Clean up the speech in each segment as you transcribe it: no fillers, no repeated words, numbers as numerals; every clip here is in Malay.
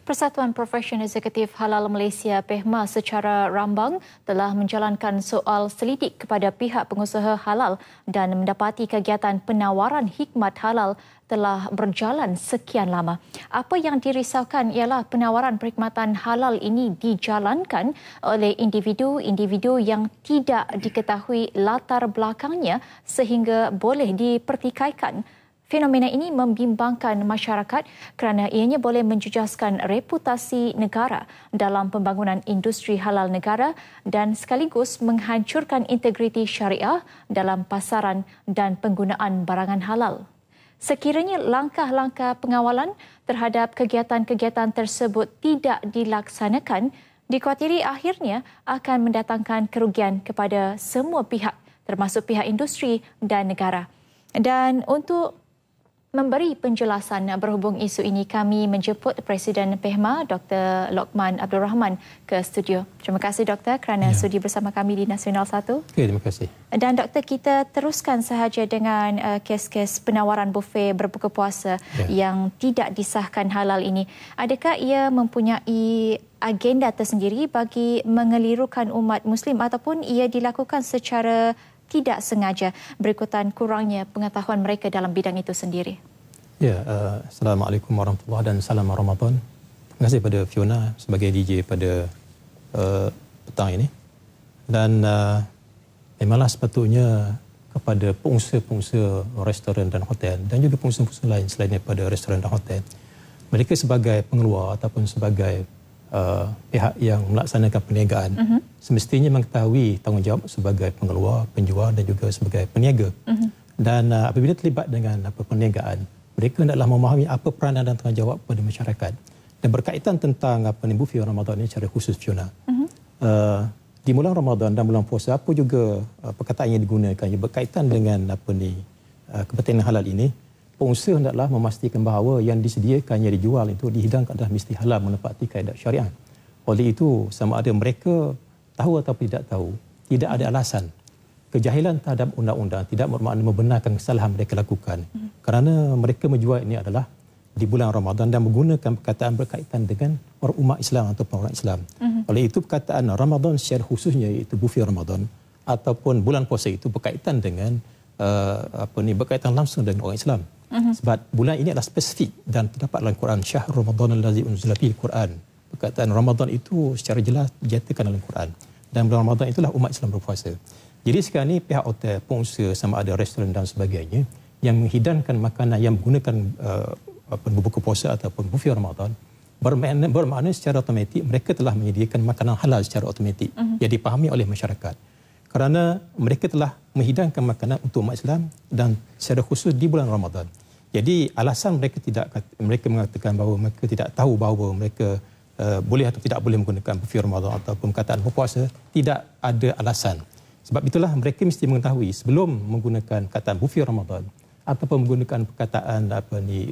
Persatuan Profesion Eksekutif Halal Malaysia PEHMA secara rambang telah menjalankan soal selidik kepada pihak pengusaha halal dan mendapati kegiatan penawaran hikmat halal telah berjalan sekian lama. Apa yang dirisaukan ialah penawaran perkhidmatan halal ini dijalankan oleh individu-individu yang tidak diketahui latar belakangnya sehingga boleh dipertikaikan. Fenomena ini membimbangkan masyarakat kerana ianya boleh menjejaskan reputasi negara dalam pembangunan industri halal negara dan sekaligus menghancurkan integriti syariah dalam pasaran dan penggunaan barangan halal. Sekiranya langkah-langkah pengawalan terhadap kegiatan-kegiatan tersebut tidak dilaksanakan, dikhawatiri akhirnya akan mendatangkan kerugian kepada semua pihak termasuk pihak industri dan negara. Dan untuk memberi penjelasan berhubung isu ini, kami menjemput Presiden PEHMA Dr. Lokman Abdul Rahman ke studio. Terima kasih Doktor kerana sudi bersama kami di Nasional 1. Okay, terima kasih. Dan Doktor, kita teruskan sahaja dengan kes-kes penawaran bufet berbuka puasa yang tidak disahkan halal ini. Adakah ia mempunyai agenda tersendiri bagi mengelirukan umat Muslim ataupun ia dilakukan secara tidak sengaja berikutan kurangnya pengetahuan mereka dalam bidang itu sendiri? Ya, Assalamualaikum warahmatullahi dan salam Ramadan. Terima kasih pada Fiona sebagai DJ pada petang ini. Dan memanglah sepatutnya kepada pengusaha-pengusaha restoran dan hotel dan juga pengusaha-pengusaha lain selain daripada restoran dan hotel, mereka sebagai pengeluar ataupun sebagai pihak yang melaksanakan perniagaan semestinya mengetahui tanggungjawab sebagai pengeluar, penjual dan juga sebagai peniaga. Dan apabila terlibat dengan perniagaan, mereka hendaklah memahami apa peranan dan tanggungjawab kepada masyarakat. Dan berkaitan tentang bufet Ramadan ini secara khusus, Fiona. Di bulan Ramadan dan bulan puasa, apa juga perkataan yang digunakan yang berkaitan dengan kepentingan halal ini, pengusaha hendaklah memastikan bahawa yang disediakan, yang dijual itu dihidangkan adalah mesti halal menepati kaedah syariah. Oleh itu, sama ada mereka tahu atau tidak tahu, tidak ada alasan. Kejahilan terhadap undang-undang tidak bermakna membenarkan kesalahan mereka lakukan. Kerana mereka menjual ini adalah di bulan Ramadan dan menggunakan perkataan berkaitan dengan umat Islam atau orang Islam. Oleh itu, perkataan Ramadan secara khususnya iaitu bufet Ramadan ataupun bulan puasa itu berkaitan dengan berkaitan langsung dengan orang Islam. Sebab bulan ini adalah spesifik dan terdapat dalam Quran, Syahrul Ramadan allazi unzila fihi Quran. Perkataan Ramadan itu secara jelas dinyatakan dalam Quran. Dan bulan Ramadan itulah umat Islam berpuasa. Jadi sekarang ini pihak hotel, pengusaha sama ada restoran dan sebagainya yang menghidangkan makanan yang menggunakan berbuka puasa ataupun bufet Ramadan, bermakna secara automatik mereka telah menyediakan makanan halal secara automatik yang dipahami oleh masyarakat. Kerana mereka telah menghidangkan makanan untuk umat Islam dan secara khusus di bulan Ramadan. Jadi alasan mereka mengatakan bahawa mereka tidak tahu bahawa mereka boleh atau tidak boleh menggunakan bufet Ramadan ataupun perkataan berpuasa, tidak ada alasan. Sebab itulah mereka mesti mengetahui sebelum menggunakan perkataan bufet Ramadan ataupun menggunakan perkataan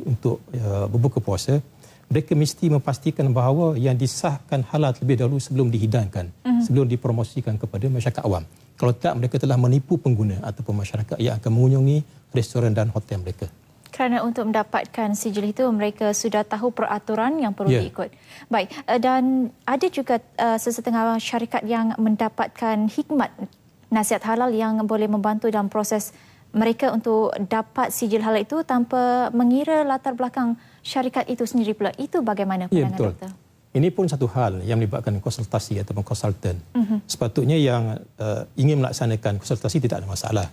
untuk berbuka puasa, mereka mesti memastikan bahawa yang disahkan halal terlebih dahulu sebelum dihidangkan, sebelum dipromosikan kepada masyarakat awam. Kalau tidak, mereka telah menipu pengguna ataupun masyarakat yang akan mengunjungi restoran dan hotel mereka. Kerana untuk mendapatkan sijil itu, mereka sudah tahu peraturan yang perlu diikut. Baik, dan ada juga sesetengah syarikat yang mendapatkan hikmat nasihat halal yang boleh membantu dalam proses mereka untuk dapat sijil halal itu tanpa mengira latar belakang syarikat itu sendiri pula. Itu bagaimana pandangan Doktor? Ini pun satu hal yang melibatkan konsultasi ataupun konsultan. Sepatutnya yang ingin melaksanakan konsultasi tidak ada masalah.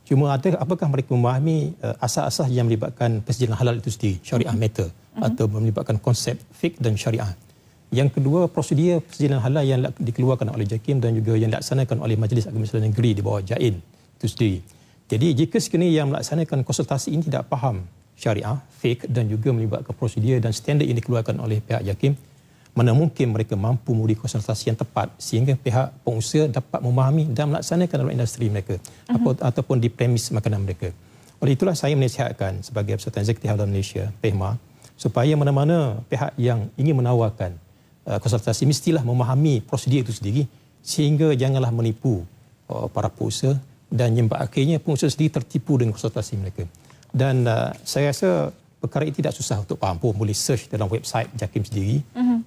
Cuma apakah mereka memahami asas-asas yang melibatkan persijilan halal itu sendiri, syariah matter, atau melibatkan konsep fiqh dan syariah. Yang kedua, prosedur persijilan halal yang dikeluarkan oleh JAKIM dan juga yang dilaksanakan oleh Majlis Agama Islam Negeri di bawah JAIN itu sendiri. Jadi jika sekiranya yang melaksanakan konsultasi ini tidak faham syariah, fiqh dan juga melibatkan prosedur dan standard yang dikeluarkan oleh pihak JAKIM, mana mungkin mereka mampu memberi konsultasi yang tepat sehingga pihak pengusaha dapat memahami dan melaksanakan dalam industri mereka ataupun di premis makanan mereka. Oleh itulah saya menasihatkan sebagai Persatuan Eksekutif Halal Malaysia, PEHMA, supaya mana-mana pihak yang ingin menawarkan konsultasi mestilah memahami prosedur itu sendiri sehingga janganlah menipu para pengusaha dan yang akhirnya pengusaha sendiri tertipu dengan konsultasi mereka. Dan saya rasa perkara ini tidak susah untuk faham pun. Boleh search dalam website JAKIM sendiri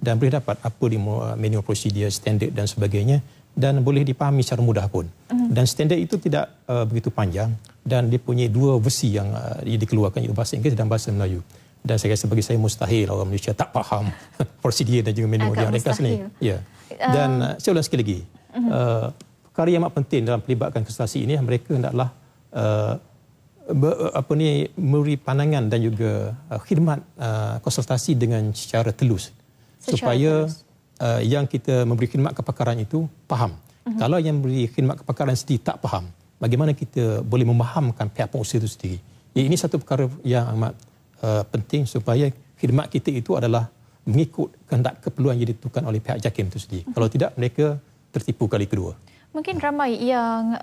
dan boleh dapat apa di manual prosedur, standard dan sebagainya, dan boleh dipahami secara mudah pun. Dan standard itu tidak begitu panjang dan dia punya dua versi yang dikeluarkan, iaitu bahasa Inggeris dan bahasa Melayu. Dan saya rasa bagi saya mustahil orang Malaysia tak faham prosedur dan juga manual yang mereka sini. Ya. Dan saya ulang sekali lagi, perkara yang amat penting dalam pelibatkan konsultasi ini, mereka hendaklah memberi pandangan dan juga khidmat konsultasi dengan secara telus supaya yang kita memberi khidmat kepakaran itu faham. Kalau yang memberi khidmat kepakaran sendiri tak faham, bagaimana kita boleh memahamkan pihak pengusaha itu sendiri? Ini satu perkara yang amat penting supaya khidmat kita itu adalah mengikut kehendak keperluan yang ditentukan oleh pihak JAKIM itu sendiri. Kalau tidak, mereka tertipu kali kedua. Mungkin ramai yang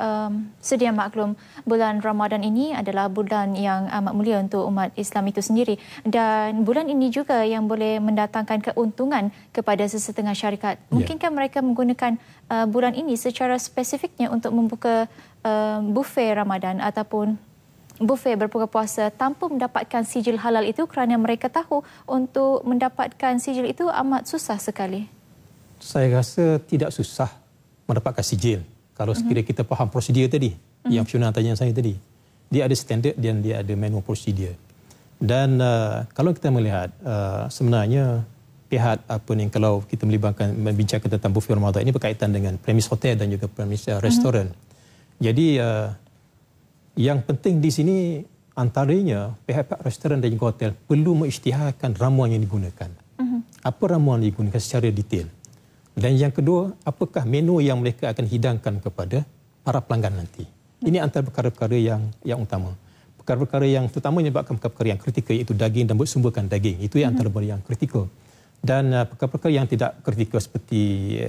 sedia maklum bulan Ramadan ini adalah bulan yang amat mulia untuk umat Islam itu sendiri, dan bulan ini juga yang boleh mendatangkan keuntungan kepada sesetengah syarikat. Mungkinkah mereka menggunakan bulan ini secara spesifiknya untuk membuka buffet Ramadan ataupun buffet berbuka puasa tanpa mendapatkan sijil halal itu, kerana mereka tahu untuk mendapatkan sijil itu amat susah sekali? Saya rasa tidak susah mendapatkan sijil. Kalau sekiranya kita faham prosedur tadi, yang Fiona tanya saya tadi. Dia ada standard dan dia ada manual prosedur. Dan kalau kita melihat, sebenarnya pihak kalau kita membincangkan tentang buffet Ramadan ini berkaitan dengan premis hotel dan juga premis restoran. Jadi yang penting di sini antaranya pihak restoran dan juga hotel perlu mengisytiharkan ramuan yang digunakan. Apa ramuan yang digunakan secara detail. Dan yang kedua, apakah menu yang mereka akan hidangkan kepada para pelanggan nanti. Ini antara perkara-perkara yang utama. Perkara-perkara yang terutama menyebabkan perkara-perkara yang kritikal, iaitu daging dan bersumberkan daging. Itu yang antara yang kritikal. Dan perkara-perkara yang tidak kritikal seperti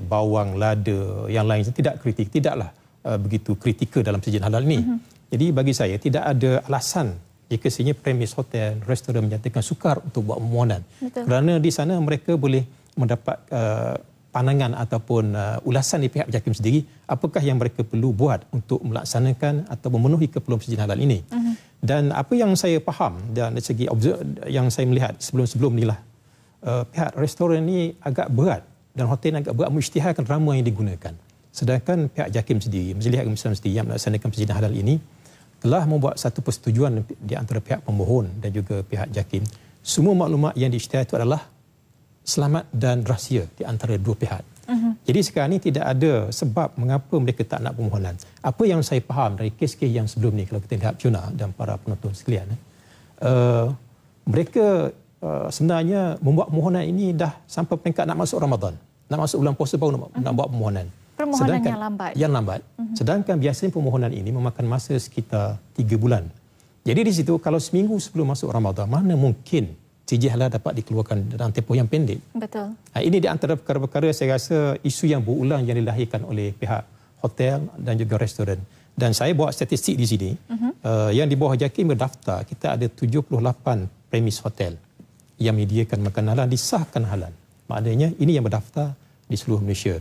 bawang, lada, yang lain tidaklah begitu kritikal dalam sejen halal ini. Jadi bagi saya tidak ada alasan jika sebenarnya premis hotel, restoran menyatakan sukar untuk buat permohonan. Kerana di sana mereka boleh mendapat pandangan ataupun ulasan di pihak JAKIM sendiri, apakah yang mereka perlu buat untuk melaksanakan atau memenuhi keperluan sejen halal ini. Dan apa yang saya faham dan dari segi yang saya melihat sebelum inilah, pihak restoran ini agak berat dan hotel agak berat mengisytiharkan ramuan yang digunakan. Sedangkan pihak JAKIM sendiri, Majlis Agama Islam sendiri yang melaksanakan sejen halal ini telah membuat satu persetujuan di antara pihak pemohon dan juga pihak JAKIM. Semua maklumat yang diisytihar itu adalah selamat dan rahsia di antara dua pihak. Jadi sekarang ini tidak ada sebab mengapa mereka tak nak permohonan. Apa yang saya faham dari kes-kes yang sebelum ni, kalau kita lihat Fiona dan para penonton sekalian, mereka sebenarnya membuat permohonan ini dah sampai peringkat nak masuk Ramadan. Nak masuk bulan puasa baru nak buat permohonan. Permohonan yang lambat. Yang lambat. Sedangkan biasanya permohonan ini memakan masa sekitar 3 bulan. Jadi di situ kalau seminggu sebelum masuk Ramadan, mana mungkin sijil halal dapat dikeluarkan dalam tempoh yang pendek. Betul. Ini di antara perkara-perkara saya rasa isu yang berulang yang dilahirkan oleh pihak hotel dan juga restoran. Dan saya buat statistik di sini, yang di bawah JAKIM berdaftar, kita ada 78 premis hotel yang menyediakan makanan halal, disahkan halal. Maknanya ini yang berdaftar di seluruh Malaysia.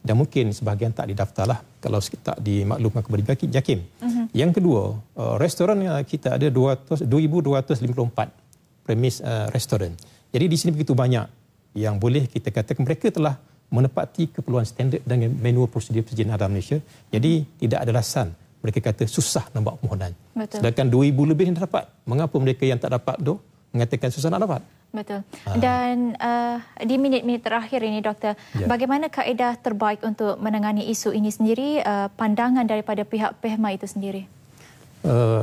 Dan mungkin sebahagian tak didaftarlah kalau tak dimaklumkan kepada JAKIM. Yang kedua, restoran kita ada 2,254 premis restoran. Jadi di sini begitu banyak yang boleh kita katakan mereka telah menepati keperluan standard dan manual prosedur sejen halal Malaysia. Jadi tidak ada alasan mereka kata susah nak buat permohonan. Sedangkan 2,000 lebih yang dapat. Mengapa mereka yang tak dapat tu mengatakan susah nak dapat? Betul. Dan di minit-minit terakhir ini, Doktor, bagaimana kaedah terbaik untuk menangani isu ini sendiri, pandangan daripada pihak PEHMA itu sendiri?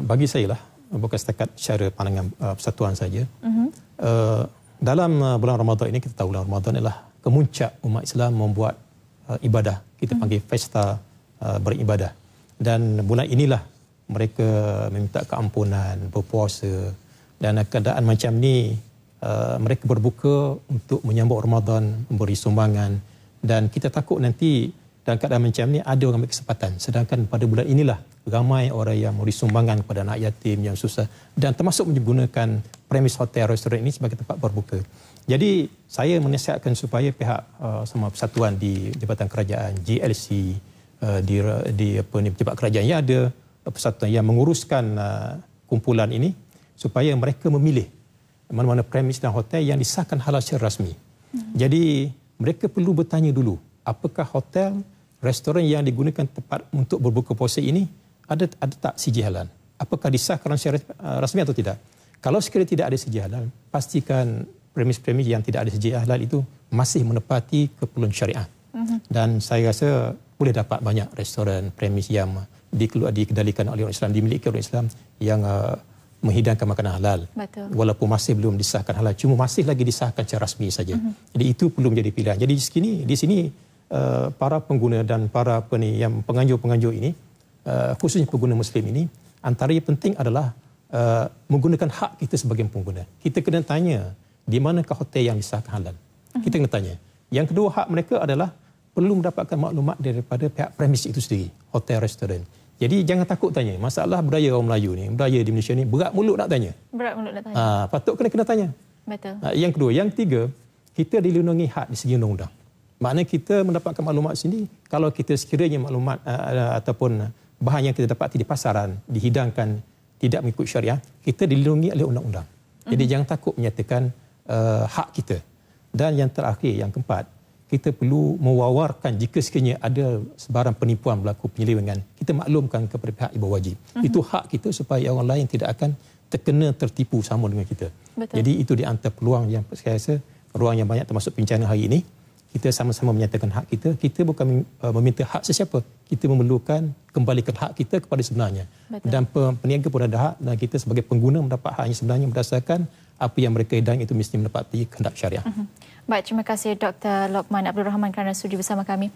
Bagi saya lah, bukan setakat secara pandangan persatuan saja. Dalam bulan Ramadan ini, kita tahu bulan Ramadan adalah kemuncak umat Islam membuat ibadah. Kita panggil pesta beribadah. Dan bulan inilah mereka meminta keampunan, berpuasa. Dan keadaan macam ni, mereka berbuka untuk menyambut Ramadan, memberi sumbangan. Dan kita takut nanti dalam keadaan macam ni ada orang ambil kesempatan. Sedangkan pada bulan inilah ramai orang yang memberi sumbangan kepada anak yatim yang susah, dan termasuk menggunakan premis hotel restoran ini sebagai tempat berbuka. Jadi saya menasihatkan supaya pihak sama persatuan di Jabatan Kerajaan, GLC, di pejabat kerajaan yang ada, persatuan yang menguruskan kumpulan ini, supaya mereka memilih mana-mana premis dan hotel yang disahkan halal secara rasmi. Jadi mereka perlu bertanya dulu, apakah hotel, restoran yang digunakan tempat untuk berbuka puasa ini ada tak sijil halal? Apakah disahkan secara rasmi atau tidak? Kalau sekiranya tidak ada sijil halal, pastikan premis-premis yang tidak ada sijil halal itu masih menepati keperluan syariah. Dan saya rasa boleh dapat banyak restoran, premis yang dikendalikan oleh orang Islam, dimiliki oleh Islam yang menghidangkan makanan halal. Betul. Walaupun masih belum disahkan halal, cuma masih lagi disahkan secara rasmi saja. Jadi itu perlu menjadi pilihan. Jadi di sini para pengguna dan para penganjur-penganjur ini, khususnya pengguna Muslim ini, antara yang penting adalah menggunakan hak kita sebagai pengguna. Kita kena tanya di manakah hotel yang disahkan halal. Kita kena tanya. Yang kedua, hak mereka adalah perlu mendapatkan maklumat daripada pihak premis itu sendiri, hotel, restoran. Jadi jangan takut tanya. Masalah budaya orang Melayu ni, budaya di Malaysia ni, berat mulut nak tanya. Berat mulut nak tanya. Patut kena tanya. Betul. Yang kedua. Yang ketiga, kita dilindungi hak di segi undang-undang. Maknanya kita mendapatkan maklumat sini, kalau kita sekiranya maklumat ataupun bahan yang kita dapati di pasaran, dihidangkan, tidak mengikut syariah, kita dilindungi oleh undang-undang. Jadi jangan takut menyatakan hak kita. Dan yang terakhir, yang keempat, kita perlu mewawarkan jika sekiranya ada sebarang penipuan berlaku, penyelewengan, kita maklumkan kepada pihak ibu wajib. Itu hak kita supaya orang lain tidak akan tertipu sama dengan kita. Betul. Jadi itu di antara peluang yang saya rasa, ruang yang banyak termasuk perbincangan hari ini, kita sama-sama menyatakan hak kita. Kita bukan meminta hak sesiapa. Kita memerlukan kembalikan hak kita kepada sebenarnya. Betul. Dan peniaga pun ada hak, dan kita sebagai pengguna mendapat hak yang sebenarnya berdasarkan apa yang mereka hidang itu mesti menepati kehendak syariah. Baik, terima kasih Dr. Lokman Abdul Rahman kerana sudi bersama kami.